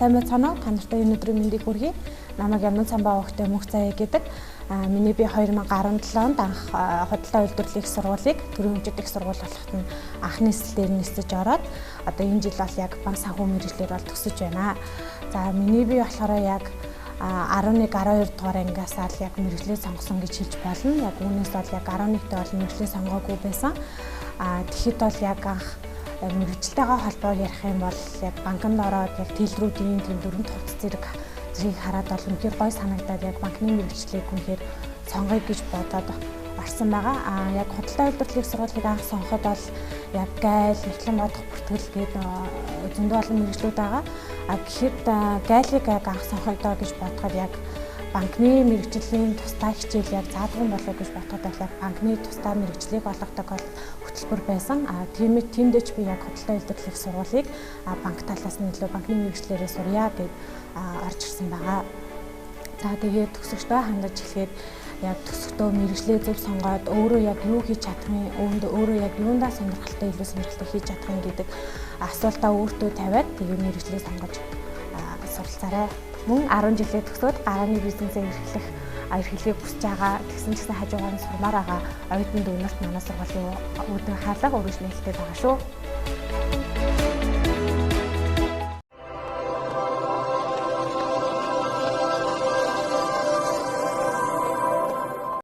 Сайн байцгаана уу? Та нартай энэ өдрийн мэндийг хүргэе. Намайг Яман Самбаа охтой мөнх заяа гэдэг. Миний би 2017 онд анх худалдаа үйлдвэрлэлийн сургуулийг төрийн хөгжил их сургууль болоход нь анхны эсэл дээр нисэж ороод одоо энэ жил бол яг банк санхүү мэргэжлэр бол төгсөж байна. За миний би болохоор яг 11 12 дугаар ангиасаа л яг мэргэжлээ сонгосон гэж хэлж болно. Яг үүнээс бол яг 11-т бол мэргэжлээ сонгоогүй байсан. Тэгэхэд бол яг анх мэргэжилтэйгээ холбоо ярих юм бол яг банкнд ороод яг тэлрүүдийн тийм дөрөв товц зэрэг хараад бол үнэхээр гой санагдаад яг банкны мэргэжлийг үнэхээр сонгоё гэж бодоод орсон байгаа. Яг худалдаа үйлдвэрлэлийн сургуулийг анх сонгоход бол яг гайл, мэтлэн бодох бүртгэл гэдэг зөндөө олон мэргэжлүүд байгаа. Гэхэд гайлыг яг анх сонгоё гэж бодоход яг банкны мэргэжлийн тусдаа хичээл яг заадгүй болов гэж бодоход бол яг банкны тусдаа мэргэжлийг олгодог бол хөтөлбөр байсан. Тиймдээ ч би яг худалдаа үйлдвэрлэлийн сургуулийг банк талаас нь илүү банкны мэргэжлээрээ сурья гэж орж ирсэн байгаа. За тэгээд төгсөгчдөө хандаж эхлэхэд яг төсөктөө мэргэжлээ зөв сонгоод өөрөө яг юу хийж чадахын, өөрөө яг юундаа сонирхолтой илүү сонирхолтой хийж чадахын гэдэг асуултаа өөртөө тавиад тэгээд мэргэжлээ сонгож суралцаарай. Мөн 10 жилээ төгсөөд гарааны бизнесээ эрхлэхийг хүсэж байгаа. Тэгсэн ч гэсэн хажуугаар нь сурмаар байгаа оюутан дүүнерт манай сургуулийн үүдэн хаалга өргөжлөлтэй байгаа шүү.